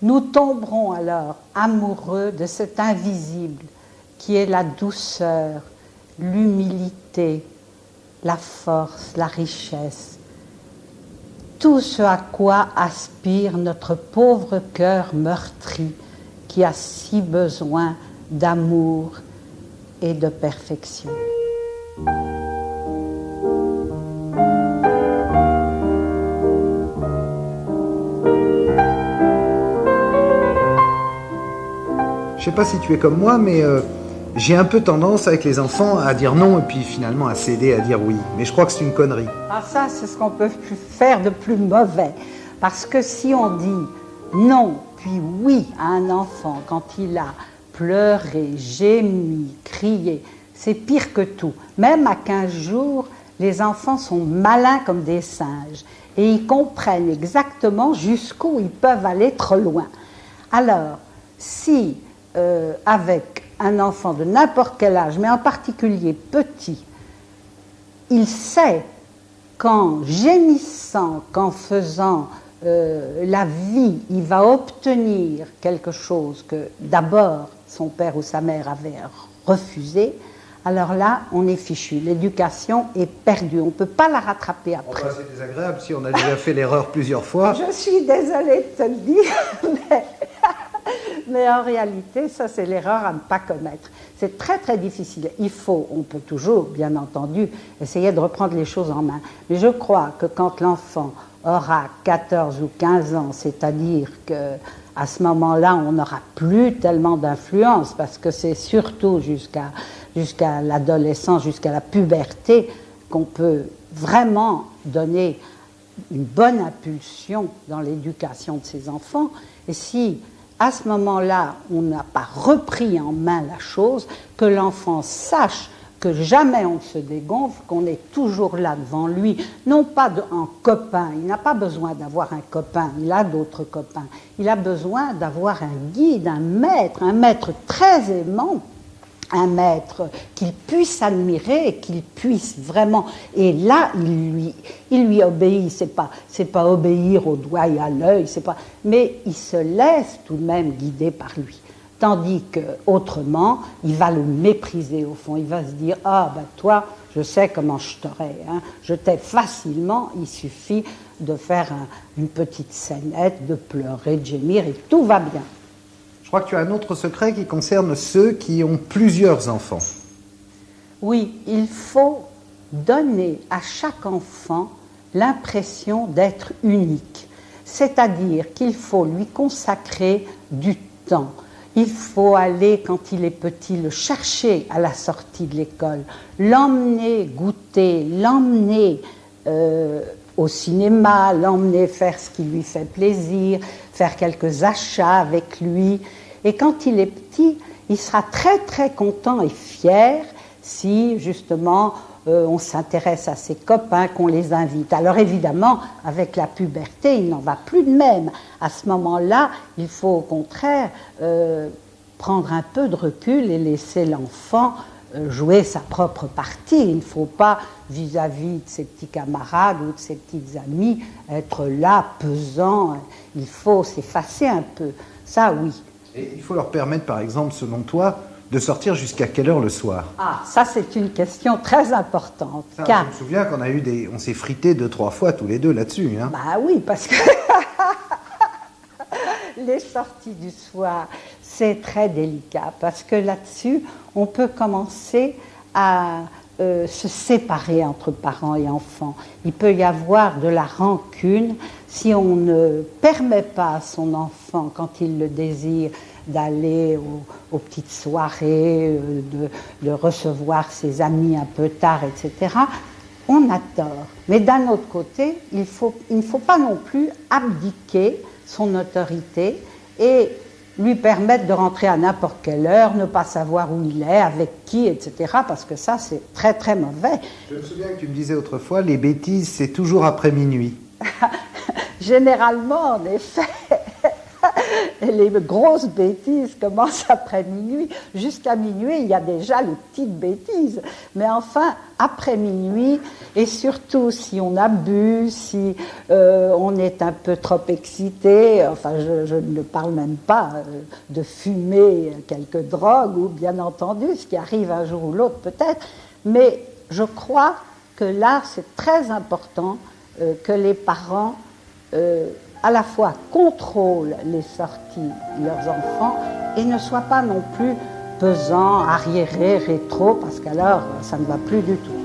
Nous tomberons alors amoureux de cet invisible qui est la douceur, l'humilité, la force, la richesse. Tout ce à quoi aspire notre pauvre cœur meurtri qui a si besoin d'amour et de perfection. Je sais pas si tu es comme moi, mais j'ai un peu tendance avec les enfants à dire non et puis finalement à céder, à dire oui. Mais je crois que c'est une connerie. Ah, ça, c'est ce qu'on peut faire de plus mauvais. Parce que si on dit non, puis oui à un enfant quand il a pleuré, gémi, crié, c'est pire que tout. Même à 15 jours, les enfants sont malins comme des singes et ils comprennent exactement jusqu'où ils peuvent aller trop loin. Alors, si avec un enfant de n'importe quel âge, mais en particulier petit, il sait qu'en gémissant, qu'en faisant la vie, il va obtenir quelque chose que d'abord son père ou sa mère avait refusé, alors là, on est fichu. L'éducation est perdue. On ne peut pas la rattraper après. Enfin, c'est désagréable si on a déjà fait l'erreur plusieurs fois. Je suis désolée de te le dire, mais en réalité, ça c'est l'erreur à ne pas commettre. C'est très très difficile. On peut toujours, bien entendu, essayer de reprendre les choses en main. Mais je crois que quand l'enfant aura 14 ou 15 ans, c'est-à-dire qu'à ce moment-là, on n'aura plus tellement d'influence, parce que c'est surtout jusqu'à l'adolescence, jusqu'à la puberté, qu'on peut vraiment donner une bonne impulsion dans l'éducation de ses enfants. Et si à ce moment-là, on n'a pas repris en main la chose, que l'enfant sache que jamais on ne se dégonfle, qu'on est toujours là devant lui, non pas en copain, il n'a pas besoin d'avoir un copain, il a d'autres copains, il a besoin d'avoir un guide, un maître très aimant, un maître qu'il puisse admirer, qu'il puisse vraiment, et là il lui obéit, c'est pas obéir au doigt et à l'œil, mais il se laisse tout de même guider par lui. Tandis qu'autrement, il va le mépriser au fond. Il va se dire « Ah, ben toi, je sais comment je t'aurais. Hein. Je t'ai facilement, il suffit de faire une petite scénette, de pleurer, de gémir, et tout va bien. » Je crois que tu as un autre secret qui concerne ceux qui ont plusieurs enfants. Oui, il faut donner à chaque enfant l'impression d'être unique. C'est-à-dire qu'il faut lui consacrer du temps. Il faut aller, quand il est petit, le chercher à la sortie de l'école, l'emmener goûter, l'emmener au cinéma, l'emmener faire ce qui lui fait plaisir, faire quelques achats avec lui. Et quand il est petit, il sera très très content et fier si justement on s'intéresse à ses copains, qu'on les invite. Alors évidemment, avec la puberté, il n'en va plus de même. À ce moment-là, il faut au contraire prendre un peu de recul et laisser l'enfant jouer sa propre partie. Il ne faut pas, vis-à-vis de ses petits camarades ou de ses petites amies, être là, pesant. Il faut s'effacer un peu. Ça, oui. Et il faut leur permettre, par exemple, selon toi, de sortir jusqu'à quelle heure le soir? Ah, ça c'est une question très importante. Ça, car... Je me souviens qu'on on s'est frité 2-3 fois tous les deux là-dessus. Hein. Bah oui, parce que les sorties du soir, c'est très délicat, parce que là-dessus, on peut commencer à se séparer entre parents et enfants. Il peut y avoir de la rancune si on ne permet pas à son enfant, quand il le désire, d'aller aux petites soirées, de recevoir ses amis un peu tard, etc. On a tort. Mais d'un autre côté, il ne faut pas non plus abdiquer son autorité et lui permettre de rentrer à n'importe quelle heure, ne pas savoir où il est, avec qui, etc. Parce que ça, c'est très très mauvais. Je me souviens que tu me disais autrefois, les bêtises, c'est toujours après minuit. Généralement, en effet. Et les grosses bêtises commencent après minuit. Jusqu'à minuit, il y a déjà les petites bêtises. Mais enfin, après minuit, et surtout si on a bu, si on est un peu trop excité, enfin je ne parle même pas de fumer quelques drogues, ou bien entendu, ce qui arrive un jour ou l'autre peut-être, mais je crois que là, c'est très important que les parents à la fois contrôlent les sorties de leurs enfants et ne soient pas non plus pesants, arriérés, rétro, parce qu'alors ça ne va plus du tout.